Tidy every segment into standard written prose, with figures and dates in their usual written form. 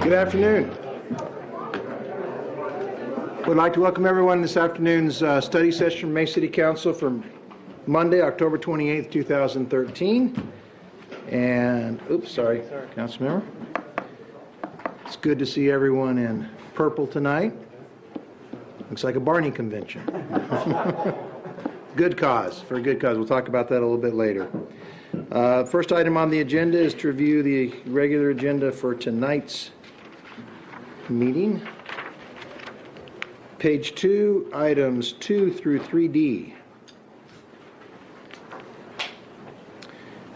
Good afternoon. Would like to welcome everyone to this afternoon's study session from May City Council for Monday, October 28th, 2013. And, oops, sorry, Councilmember. It's good to see everyone in purple tonight. Looks like a Barney convention. Good cause, for a good cause. We'll talk about that a little bit later. First item on the agenda is to review the regular agenda for tonight's meeting. Page 2, items 2 through 3D.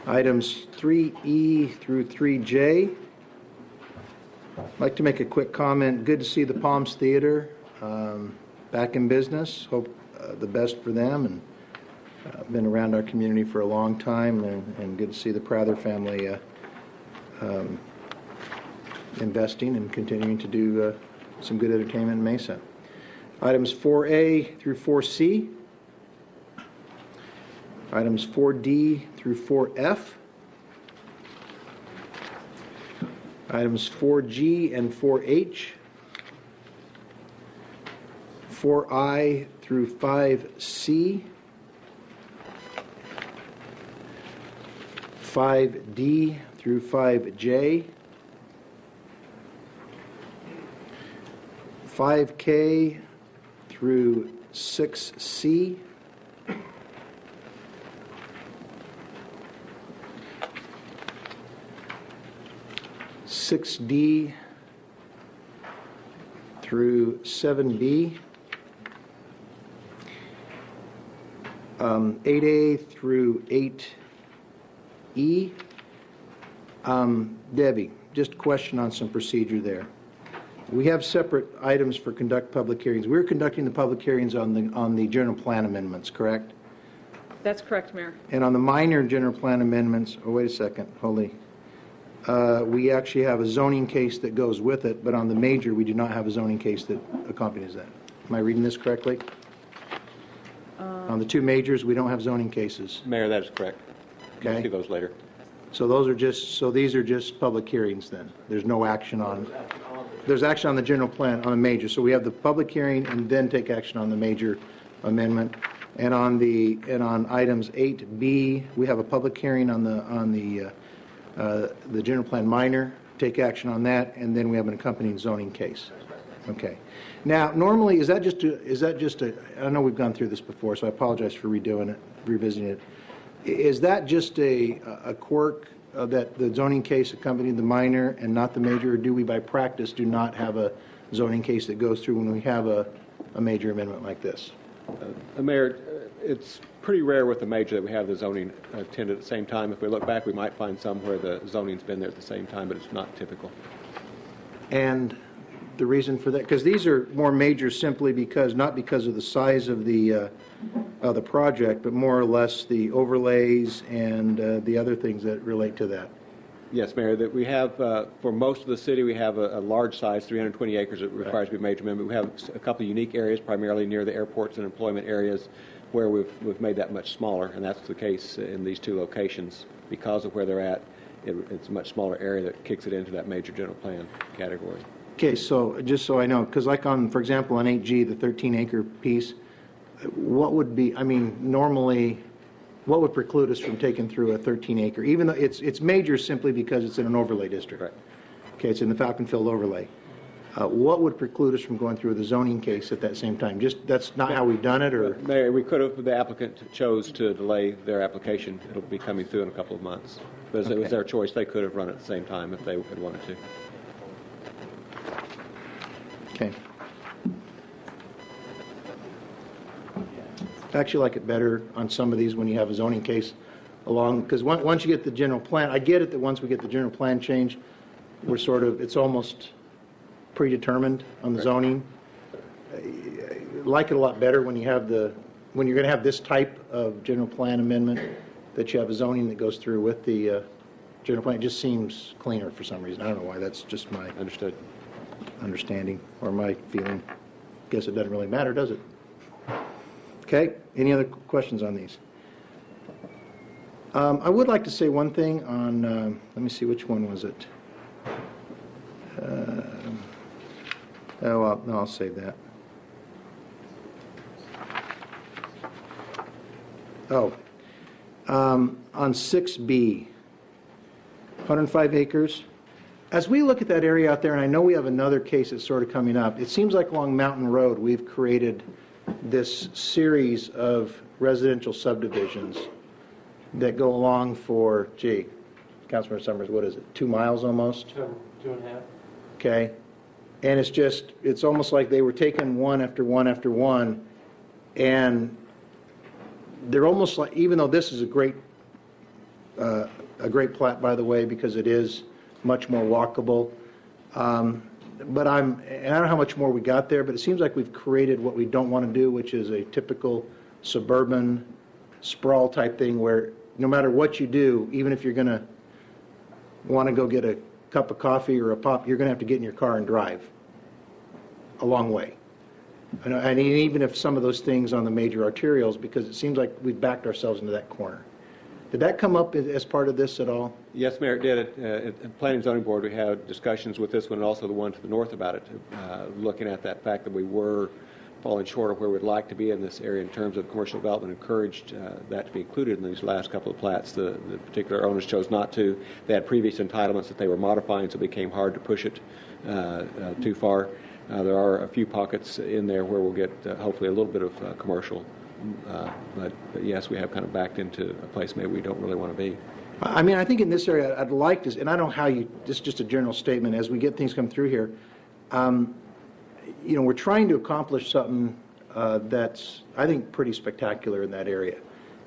Items 3E through 3J. I'd like to make a quick comment. Good to see the Palms Theater back in business. Hope the best for them, and been around our community for a long time, and good to see the Prather family investing and continuing to do some good entertainment in Mesa. Items 4A through 4C. Items 4D through 4F. Items 4G and 4H. 4I through 5C. 5D through 5J. 5K through 6C. 6D through 7B. 8A through 8E. Debbie, just a question on some procedure there. We have separate items for conduct public hearings. We're conducting the public hearings on the general plan amendments, correct? That's correct, Mayor. And on the minor general plan amendments, oh, wait a second, holy. We actually have a zoning case that goes with it, but on the major, we do not have a zoning case that accompanies that. Am I reading this correctly? On the two majors, we don't have zoning cases. Mayor, that is correct. Okay. We'll see those later. So these are just public hearings then. There's no action on, there's action on the general plan on the major. So we have the public hearing and then take action on the major amendment. And on items 8B, we have a public hearing on the general plan minor, take action on that, and then we have an accompanying zoning case. Okay. Now, normally, is that just a, I know we've gone through this before, so I apologize for revisiting it. Is that just a quirk that the zoning case accompanied the minor and not the major, or do we by practice do not have a zoning case that goes through when we have a major amendment like this? Mayor, it's pretty rare with the major that we have the zoning attended at the same time. If we look back, we might find some where the zoning's been there at the same time, but it's not typical. And the reason for that, because these are more major simply because, not because of the size of the project, but more or less the overlays and the other things that relate to that. Yes, Mayor, that we have, for most of the city, we have a large size, 320 acres that requires to be a major amendment. We have a couple of unique areas, primarily near the airports and employment areas, where we've made that much smaller, and that's the case in these two locations. Because of where they're at, it's a much smaller area that kicks it into that major general plan category. Okay, so just so I know, because like on, for example, on 8G, the 13-acre piece, what would be, I mean, normally, what would preclude us from taking through a 13-acre, even though it's major simply because it's in an overlay district? Right. Okay, it's in the Falcon Field overlay. What would preclude us from going through the zoning case at that same time? Just, that's not how we've done it, or? Mayor, we could have, if the applicant chose to delay their application, it'll be coming through in a couple of months. But it was their choice. They could have run it at the same time if they had wanted to. Okay. I actually like it better on some of these when you have a zoning case along, because once you get the general plan, I get it that once we get the general plan change, we're sort of, it's almost predetermined on the zoning. I like it a lot better when you have when you're going to have this type of general plan amendment, that you have a zoning that goes through with the general plan. It just seems cleaner for some reason. I don't know why. That's just my understanding or my feeling. Guess it doesn't really matter, does it? Okay. Any other questions on these? I would like to say one thing on, let me see, which one was it? Oh, well, no, I'll save that. Oh, on 6B, 105 acres. As we look at that area out there, and I know we have another case that's sort of coming up, it seems like along Mountain Road, we've created this series of residential subdivisions that go along for, gee, Councilmember Summers, what is it, 2 miles almost? 2.5. Okay. And it's just, it's almost like they were taking one after one after one, and they're almost like, even though this is a great plat, by the way, because it is much more walkable. But and I don't know how much more we got there, but it seems like we've created what we don't want to do, which is a typical suburban sprawl type thing where no matter what you do, even if you're going to want to go get a cup of coffee or a pop, you're going to have to get in your car and drive a long way. And even if some of those things on the major arterials, because it seems like we've backed ourselves into that corner. Did that come up as part of this at all? Yes, Mayor, it did. At the Planning and Zoning Board, we had discussions with this one and also the one to the north about it, looking at that fact that we were falling short of where we'd like to be in this area in terms of commercial development, encouraged that to be included in these last couple of plats. The particular owners chose not to. They had previous entitlements that they were modifying, so it became hard to push it too far. There are a few pockets in there where we'll get hopefully a little bit of commercial, but yes, we have kind of backed into a place maybe we don't really want to be. I mean, I think in this area, I'd like to, and I don't know how you, this is just a general statement, as we get things come through here, we're trying to accomplish something that's, I think, pretty spectacular in that area.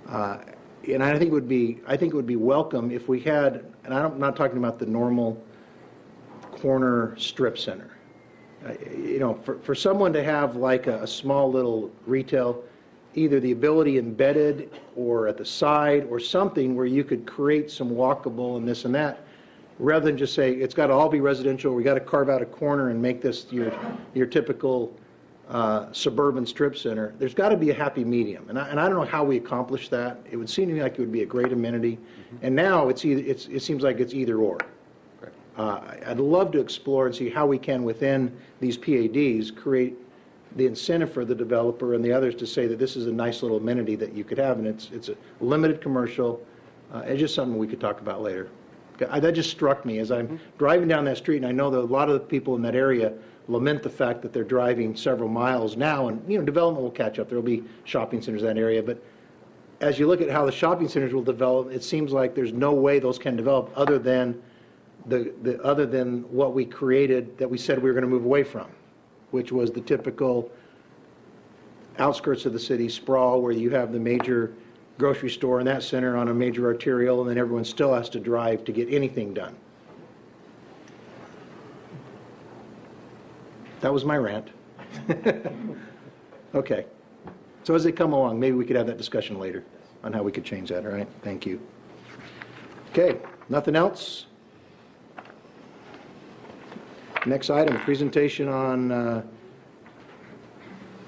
And I think it would be welcome if we had, and I'm not talking about the normal corner strip center. For someone to have like a small little retail, either the ability embedded or at the side or something where you could create some walkable and this and that, rather than just say it's got to all be residential, we got to carve out a corner and make this your typical suburban strip center. There's got to be a happy medium, and I don't know how we accomplish that. It would seem to me like it would be a great amenity, and now it seems like it's either or. I'd love to explore and see how we can, within these PADs, create the incentive for the developer and the others to say that this is a nice little amenity that you could have, and it's a limited commercial. It's just something we could talk about later. That just struck me as I'm driving down that street, and I know that a lot of the people in that area lament the fact that they're driving several miles now, and development will catch up. There will be shopping centers in that area, but as you look at how the shopping centers will develop, it seems like there's no way those can develop other than what we created that we said we were going to move away from, which was the typical outskirts of the city sprawl where you have the major grocery store in that center on a major arterial, and then everyone still has to drive to get anything done. That was my rant. Okay. So as they come along, maybe we could have that discussion later on how we could change that, all right? Thank you. Okay, nothing else? Next item, presentation on,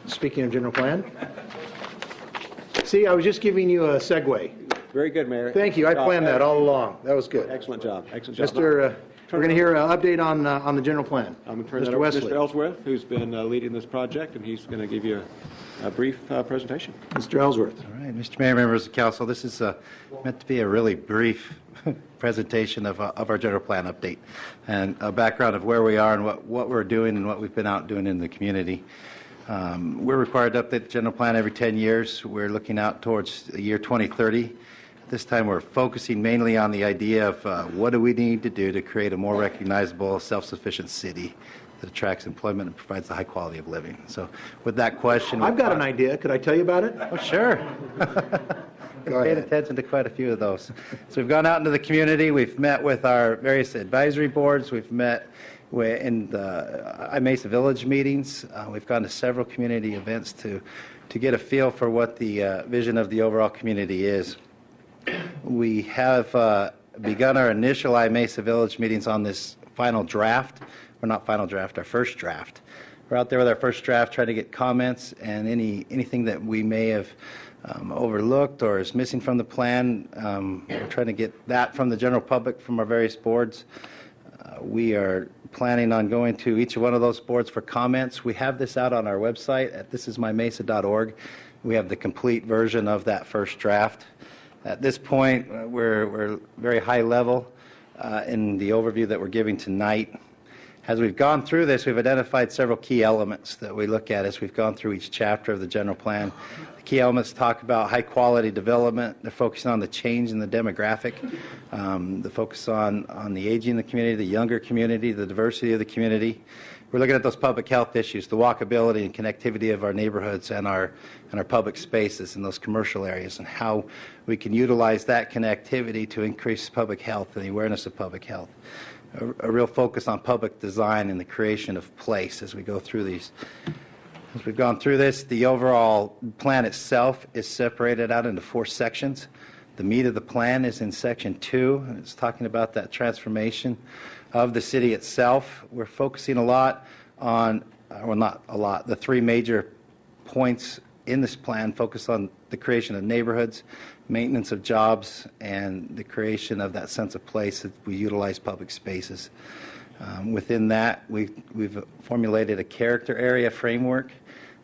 speaking of general plan. See, I was just giving you a segue. Very good, Mayor. Thank you. I planned that all along. That was good. Excellent job. Excellent job. We're going to hear an update on the general plan. I'm going to turn that Mr. over to Wesley. Mr. Ellsworth, who's been leading this project, and he's going to give you a brief presentation. Mr. Ellsworth. All right, Mr. Mayor, members of council, this is meant to be a really brief presentation of our general plan update and a background of where we are and what we're doing and what we've been out doing in the community. We're required to update the general plan every 10 years. We're looking out towards the year 2030. This time we're focusing mainly on the idea of what do we need to do to create a more recognizable, self-sufficient city that attracts employment and provides a high quality of living. So with that question... I've got an idea. Could I tell you about it? Oh, sure. Go Paid ahead. attention to quite a few of those. So we've gone out into the community. We've met with our various advisory boards. We've met in the IMESA Village meetings. We've gone to several community events to get a feel for what the vision of the overall community is. We have begun our initial IMESA Village meetings on this final draft. Well, not final draft, our first draft. We're out there with our first draft trying to get comments and anything that we may have overlooked or is missing from the plan. We're trying to get that from the general public, from our various boards. We are planning on going to each one of those boards for comments. We have this out on our website at thisismymesa.org. We have the complete version of that first draft. At this point, we're very high level in the overview that we're giving tonight. As we've gone through this, we've identified several key elements that we look at as we've gone through each chapter of the general plan. The key elements talk about high-quality development. They're focusing on the change in the demographic, the focus on the aging of the community, the younger community, the diversity of the community. We're looking at those public health issues, the walkability and connectivity of our neighborhoods and our public spaces in those commercial areas, and how we can utilize that connectivity to increase public health and the awareness of public health. A real focus on public design and the creation of place as we go through these. As we've gone through this, the overall plan itself is separated out into 4 sections. The meat of the plan is in section 2, and it's talking about that transformation of the city itself. We're focusing a lot on, well, not a lot, the 3 major points in this plan focus on the creation of neighborhoods, maintenance of jobs, and the creation of that sense of place that we utilize public spaces. Within that, we've formulated a character area framework.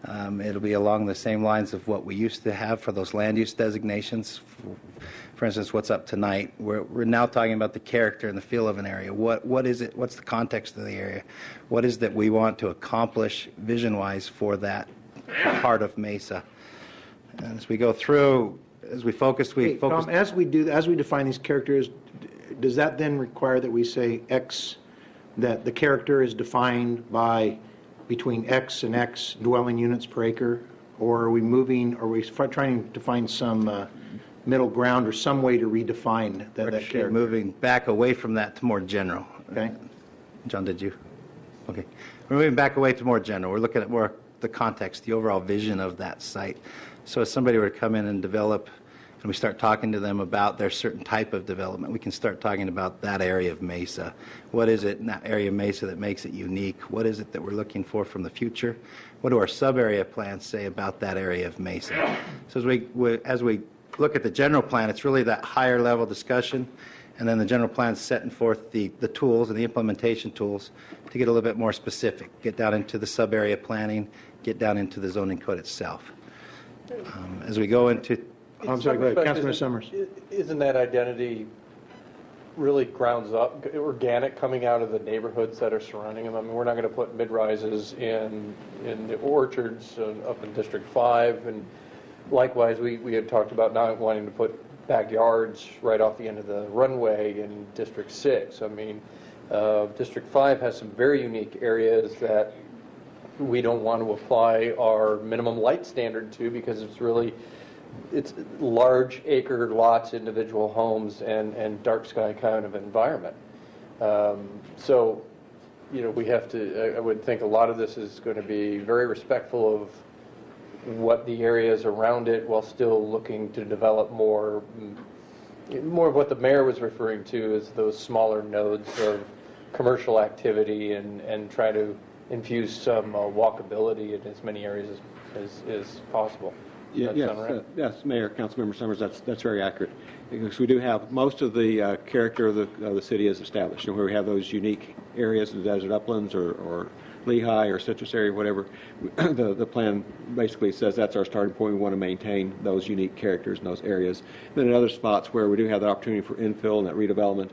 It'll be along the same lines of what we used to have for those land use designations. For instance, what's up tonight, we're now talking about the character and the feel of an area. What is it? What's the context of the area? What is that we want to accomplish vision-wise for that part of Mesa? And as we go through, as we focus, Tom, as we define these characters, does that then require that we say X, that the character is defined by between X and X dwelling units per acre? Or are we trying to find some middle ground or some way to redefine that character? Moving back away from that to more general. Okay. John, did you? Okay. We're moving back away to more general. We're looking at more the context, the overall vision of that site. So as somebody were to come in and develop, and we start talking to them about their certain type of development, we can start talking about that area of Mesa. What is it in that area of Mesa that makes it unique? What is it that we're looking for from the future? What do our sub-area plans say about that area of Mesa? So as we look at the general plan, it's really that higher level discussion, and then the general plan is setting forth the tools and the implementation tools to get a little bit more specific, get down into the sub-area planning, get down into the zoning code itself. As we go into... I'm sorry, go ahead. Councilman Summers. Isn't that identity really grounds up, organic, coming out of the neighborhoods that are surrounding them? I mean, we're not going to put mid-rises in the orchards up in District 5, and likewise, we had talked about not wanting to put backyards right off the end of the runway in District 6. I mean, District 5 has some very unique areas that we don't want to apply our minimum light standard to, because it's large acre lots, individual homes, and dark sky kind of environment. So, we have to, I would think a lot of this is going to be very respectful of what the areas around it, while still looking to develop more of what the mayor was referring to as those smaller nodes of commercial activity, and try to infuse some walkability in as many areas as possible. Yes, yes, Mayor, Councilmember Summers, that's very accurate. Because we do have most of the character of the city is established, and where we have those unique areas, the desert uplands or Lehigh or Citrus area, whatever, the plan basically says that's our starting point. We want to maintain those unique characters in those areas. Then in other spots where we do have the opportunity for infill and that redevelopment,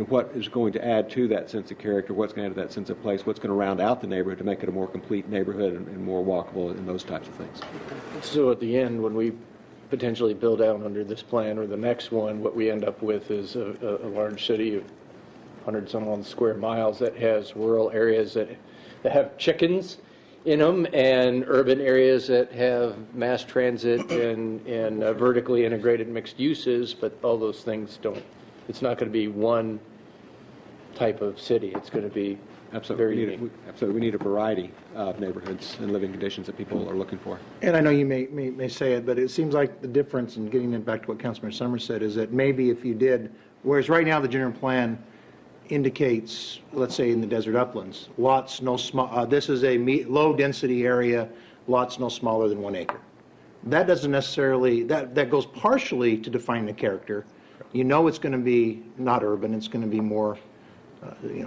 what is going to add to that sense of character, what's going to add to that sense of place, what's going to round out the neighborhood to make it a more complete neighborhood and more walkable, and those types of things. So at the end, when we potentially build out under this plan or the next one, what we end up with is a large city of 100-some-odd square miles that has rural areas that have chickens in them, and urban areas that have mass transit and vertically integrated mixed uses, but all those things don't. It's not going to be one type of city. It's going to be very unique. Absolutely. We need a variety of neighborhoods and living conditions that people are looking for. And I know you may say it, but it seems like the difference, in getting it back to what Councilmember Summers said, is that maybe if you did, whereas right now the general plan indicates, let's say in the desert uplands, lots no small, this is a low density area, lots no smaller than 1 acre. That doesn't necessarily, that goes partially to define the character. It's going to be not urban, it's going to be more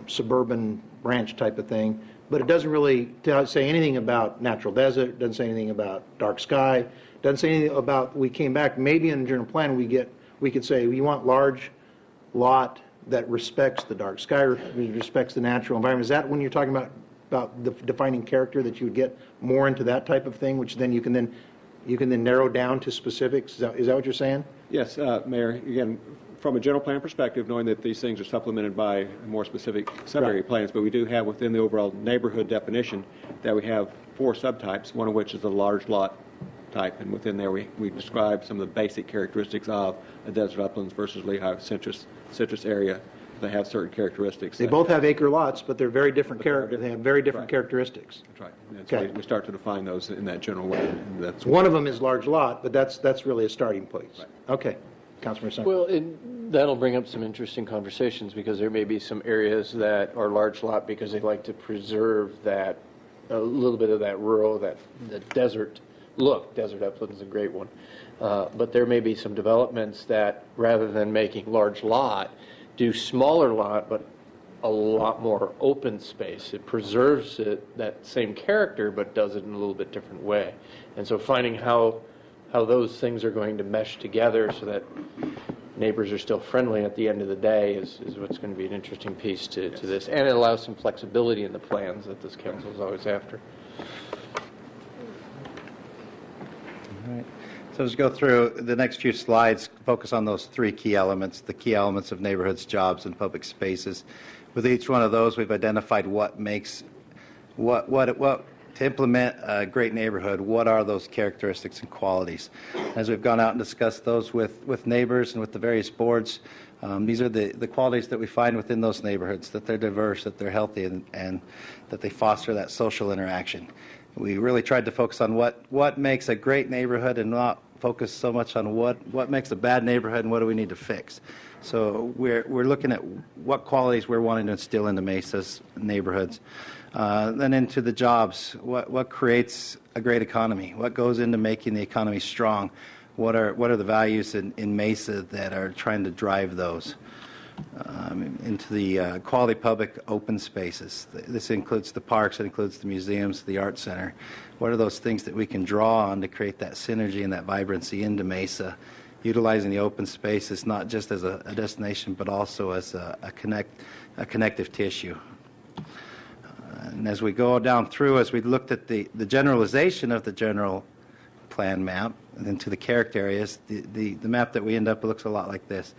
suburban ranch type of thing, but it doesn't really say anything about natural desert, doesn't say anything about dark sky, doesn't say anything about, we came back, maybe in the general plan we could say, we want large lot that respects the dark sky, respects the natural environment. Is that when you're talking about the defining character, that you would get more into that type of thing, which then you can then narrow down to specifics? Is that what you're saying? Yes, Mayor, again, from a general plan perspective, knowing that these things are supplemented by more specific sub-area Right. plans, but we do have within the overall neighborhood definition that we have 4 subtypes, one of which is the large lot type, and within there we describe some of the basic characteristics of a desert uplands versus Lehigh citrus area. They have certain characteristics. They both have acre lots, but they're very different character. They have very different Right. characteristics. That's right. And so Okay. we start to define those in that general way. And that's One of them is large lot, but that's really a starting place. Right. Okay, Councilman Sung. Well, that'll bring up some interesting conversations, because there may be some areas that are large lot because they like to preserve that, a little bit of that rural, the desert look. Desert upland is a great one. But there may be some developments that, rather than making large lot, do smaller lot, but a lot more open space. It preserves that same character, but does it in a little bit different way. And so finding how those things are going to mesh together so that neighbors are still friendly at the end of the day is what's going to be an interesting piece to this. And it allows some flexibility in the plans that this council is always after. All right. So as we go through the next few slides, focus on those 3 key elements, the key elements of neighborhoods, jobs, and public spaces. With each one of those, we've identified what makes, to implement a great neighborhood, what are those characteristics and qualities? As we've gone out and discussed those with neighbors and with the various boards, these are the qualities that we find within those neighborhoods, that they're diverse, that they're healthy, and that they foster that social interaction. We really tried to focus on what makes a great neighborhood and not focus so much on what makes a bad neighborhood and what do we need to fix. So we're looking at what qualities we're wanting to instill into Mesa's neighborhoods. Then into the jobs, what creates a great economy? What goes into making the economy strong? What are the values in Mesa that are trying to drive those? Into the quality public open spaces. This includes the parks, it includes the museums, the art center. What are those things that we can draw on to create that synergy and that vibrancy into Mesa, utilizing the open spaces not just as a destination but also as a connective tissue. And as we go down through, as we looked at the generalization of the general plan map and into the character areas, the map that we end up looks a lot like this.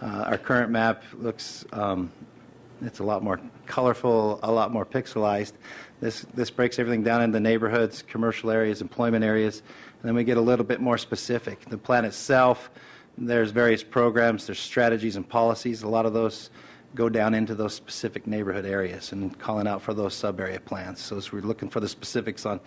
Our current map looks, it's a lot more colorful, a lot more pixelized. This breaks everything down into neighborhoods, commercial areas, employment areas, and then we get a little bit more specific. The plan itself, there's various programs, there's strategies and policies. A lot of those go down into those specific neighborhood areas and calling out for those sub-area plans. So as we're looking for the specifics on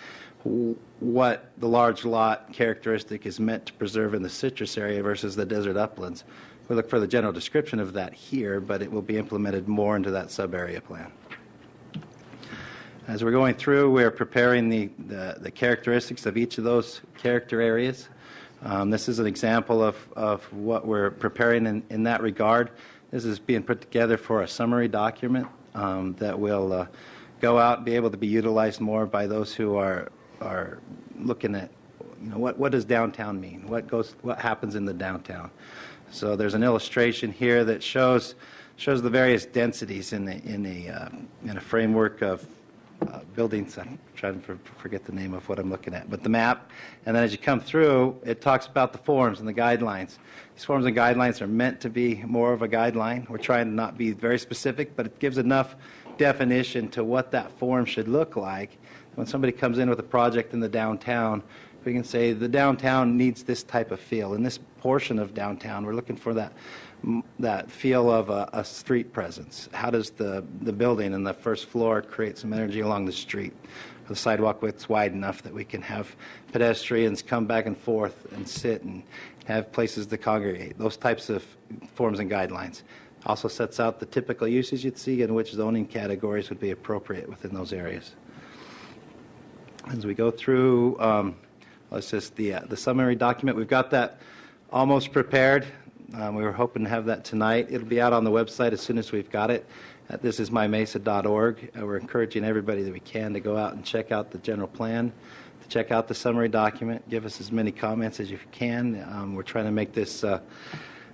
what the large lot characteristic is meant to preserve in the citrus area versus the desert uplands, we look for the general description of that here, but it will be implemented more into that sub-area plan. As we're going through, we're preparing the characteristics of each of those character areas. This is an example of what we're preparing in that regard. This is being put together for a summary document that will go out and be able to be utilized more by those who are looking at, what does downtown mean? What happens in the downtown? So there's an illustration here that shows the various densities in a framework of buildings. I'm trying to forget the name of what I'm looking at, but the map. And then as you come through, it talks about the forms and the guidelines. These forms and guidelines are meant to be more of a guideline. We're trying to not be very specific, but it gives enough definition to what that form should look like. When somebody comes in with a project in the downtown, we can say the downtown needs this type of feel. In this portion of downtown, we're looking for that feel of a street presence. How does the building and the first floor create some energy along the street? The sidewalk width's wide enough that we can have pedestrians come back and forth and sit and have places to congregate. Those types of forms and guidelines. Also sets out the typical uses you'd see and which zoning categories would be appropriate within those areas. As we go through, it's just the summary document. We've got that almost prepared. We were hoping to have that tonight. It'll be out on the website as soon as we've got it. at thisismymesa.org. We're encouraging everybody that we can to go out and check out the general plan, to check out the summary document, give us as many comments as you can. We're trying to make this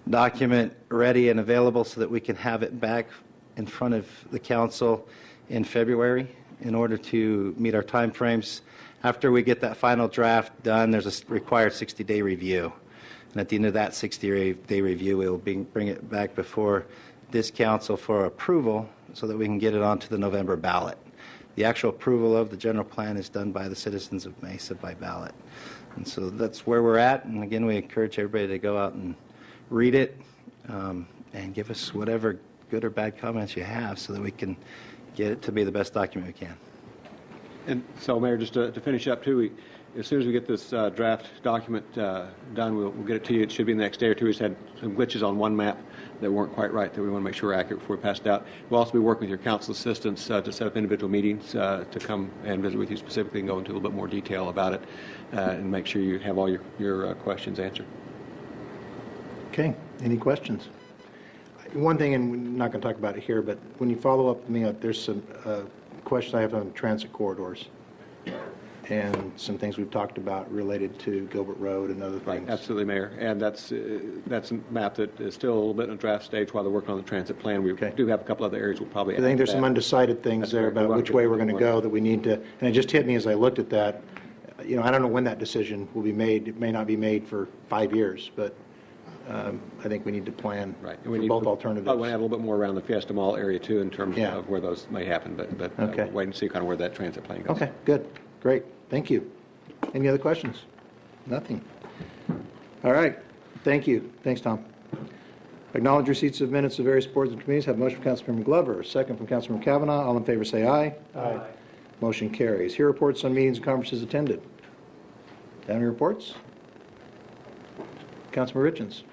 document ready and available so that we can have it back in front of the council in February in order to meet our time frames. After we get that final draft done, there's a required 60-day review. And at the end of that 60-day review, we will bring it back before this council for approval so that we can get it onto the November ballot. The actual approval of the general plan is done by the citizens of Mesa by ballot. And so that's where we're at. And again, we encourage everybody to go out and read it and give us whatever good or bad comments you have so that we can get it to be the best document we can. And so, Mayor, just to finish up, too, as soon as we get this draft document done, we'll get it to you. It should be the next day or two. We just had some glitches on one map that weren't quite right that we want to make sure are accurate before we pass it out. We'll also be working with your council assistants to set up individual meetings to come and visit with you specifically and go into a little bit more detail about it and make sure you have all your questions answered. Okay, any questions? One thing, and we're not going to talk about it here, but when you follow up with me, there's some questions I have on transit corridors and some things we've talked about related to Gilbert Road and other things. Right, absolutely, Mayor. And that's a map that is still a little bit in the draft stage while they're working on the transit plan. We do have a couple other areas we'll probably I think there's some undecided things there about which way we're going to go that we need to, and it just hit me as I looked at that. You know, I don't know when that decision will be made. It may not be made for 5 years, but I think we need to plan for both alternatives. I want to add a little bit more around the Fiesta Mall area, too, in terms of where those may happen, but Okay. wait and see kind of where that transit plan goes. Okay, good, great, thank you. Any other questions? Nothing. All right, thank you. Thanks, Tom. Acknowledge receipts of minutes of various boards and committees. Have a motion from Councilmember Glover, a second from Councilmember Kavanaugh. All in favor say aye. Aye. Motion carries. Here reports on meetings and conferences attended. Any reports? Councilmember Richens.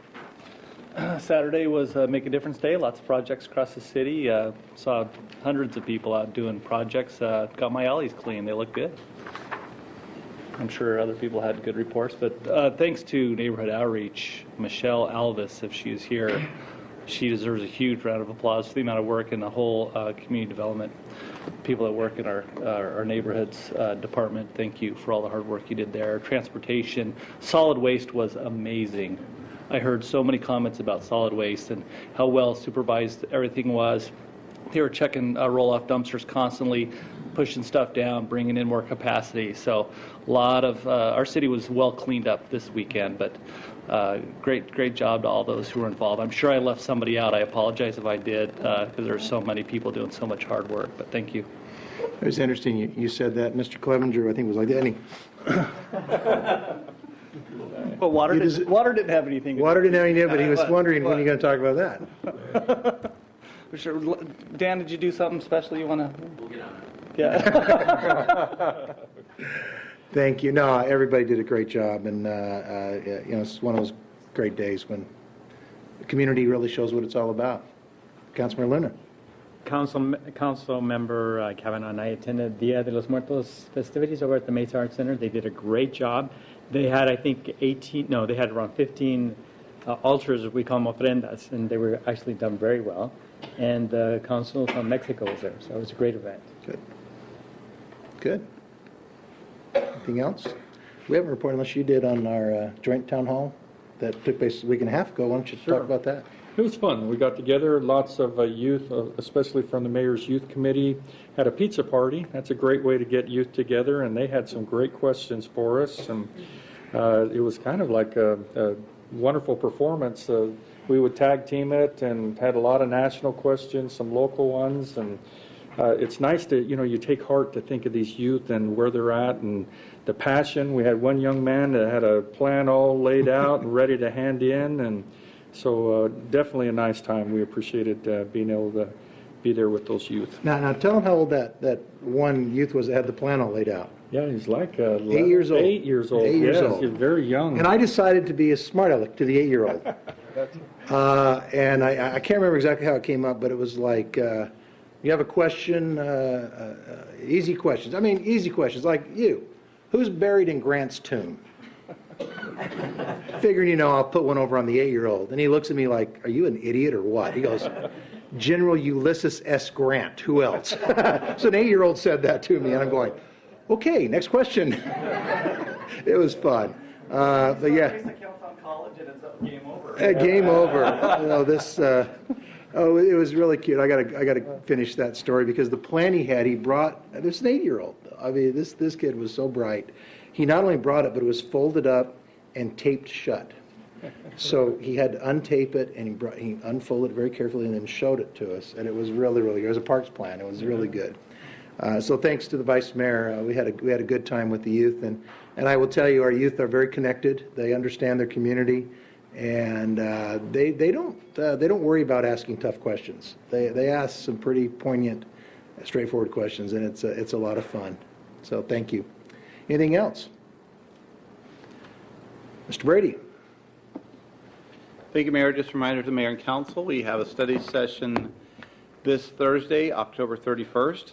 Saturday was Make a Difference Day. Lots of projects across the city. Saw hundreds of people out doing projects. Got my alleys clean. They look good. I'm sure other people had good reports, but thanks to Neighborhood Outreach, Michelle Alvis, if she's here, she deserves a huge round of applause for the amount of work in the whole community development. People that work in our neighborhoods department, thank you for all the hard work you did there. Transportation, solid waste was amazing. I heard so many comments about solid waste and how well supervised everything was. They were checking roll-off dumpsters constantly, pushing stuff down, bringing in more capacity. So a lot of our city was well cleaned up this weekend, but great job to all those who were involved. I'm sure I left somebody out. I apologize if I did because there are so many people doing so much hard work, but thank you. It was interesting you said that. Mr. Clevenger, I think, was like that. But water didn't have anything. Water didn't have any, but he was wondering when you're going to talk about that. Sure. Dan, did you do something special you want to? We'll get on it. Yeah. Thank you. No, everybody did a great job, and it's one of those great days when the community really shows what it's all about. Councilmember Luna. Council member Kavanaugh and I attended Dia de los Muertos festivities over at the Mesa Arts Center. They did a great job. They had, I think, they had around 15 altars, we call them ofrendas, and they were actually done very well. And the Council from Mexico was there, so it was a great event. Good. Anything else? We haven't reported unless you did on our joint town hall that took place a week and a half ago. Why don't you talk about that? It was fun. We got together, lots of youth, especially from the Mayor's Youth Committee, had a pizza party. That's a great way to get youth together, and they had some great questions for us. And it was kind of like a wonderful performance. We would tag team it and had a lot of national questions, some local ones, and it's nice to, you take heart to think of these youth and where they're at and the passion. We had one young man that had a plan all laid out and ready to hand in, and so definitely a nice time. We appreciated being able to be there with those youth. Now tell them how old that one youth was that had the plan all laid out. Yeah, he's like 8 years old. 8 years old. 8 years yes, old. He's very young. And I decided to be a smart aleck to the 8-year-old. And I can't remember exactly how it came up, but it was like, you have a question, easy questions. I mean, easy questions, like you. Who's buried in Grant's tomb? Figuring, I'll put one over on the 8-year-old. And he looks at me like, are you an idiot or what? He goes, General Ulysses S. Grant. Who else? So an 8-year-old said that to me, and I'm going, okay, next question. It was fun. But yeah. Game over. Game over. You know, this. Oh, it was really cute. I gotta finish that story because the plan he had, he brought. This is an 8-year-old. I mean, this kid was so bright. He not only brought it, but it was folded up and taped shut. So he had to untape it, and he unfolded it very carefully, and then showed it to us. And it was really, really good. It was a parks plan. It was really good. So thanks to the vice mayor, we had a good time with the youth, and I will tell you, our youth are very connected. They understand their community, and they don't worry about asking tough questions. They ask some pretty poignant, straightforward questions, and it's a lot of fun. So thank you. Anything else, Mr. Brady? Thank you, Mayor. Just a reminder to the Mayor and Council, we have a study session this Thursday, October 31st.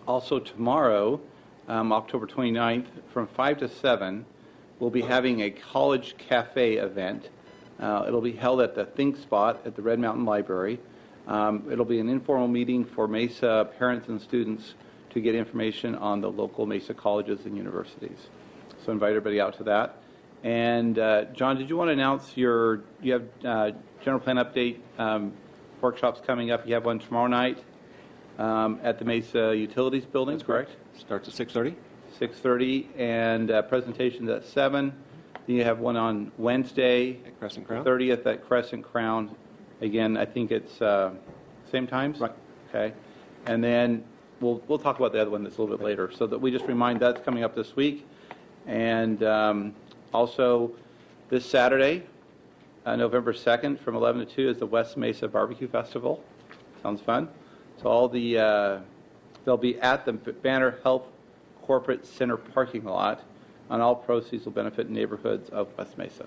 Also tomorrow, October 29th, from 5 to 7, we'll be having a college cafe event. It'll be held at the Think Spot at the Red Mountain Library. It'll be an informal meeting for Mesa parents and students to get information on the local Mesa colleges and universities. So invite everybody out to that. And John, did you want to announce you have general plan update workshops coming up? You have one tomorrow night at the Mesa Utilities Building, correct? Starts at 6:30. 6:30, and presentations at 7. Then you have one on Wednesday, At Crescent Crown. 30th at Crescent Crown. Again, I think it's same times? Right. Okay. And then we'll talk about the other one that's a little bit later. So that we just remind that's coming up this week. And also this Saturday, November 2nd, from 11 to 2 is the West Mesa Barbecue Festival. Sounds fun. So all the they'll be at the Banner Health Corporate Center parking lot, and all proceeds will benefit neighborhoods of West Mesa.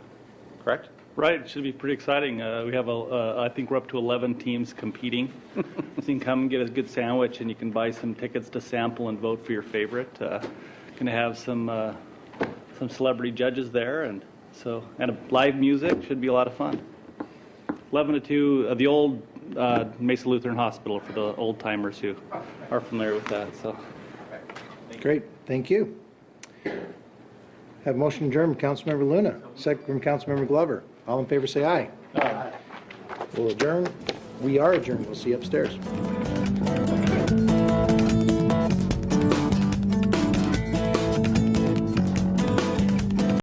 Correct? Right, it should be pretty exciting. We have, I think we're up to 11 teams competing. So you can come and get a good sandwich, and you can buy some tickets to sample and vote for your favorite. Going to have some celebrity judges there, and live music. Should be a lot of fun. 11 to 2, the old Mesa Lutheran Hospital for the old timers who are familiar with that. So, Great, thank you. Have a motion adjourned from Councilmember Luna, second from Councilmember Glover. All in favor say aye. Aye. We'll adjourn. We are adjourned. We'll see you upstairs.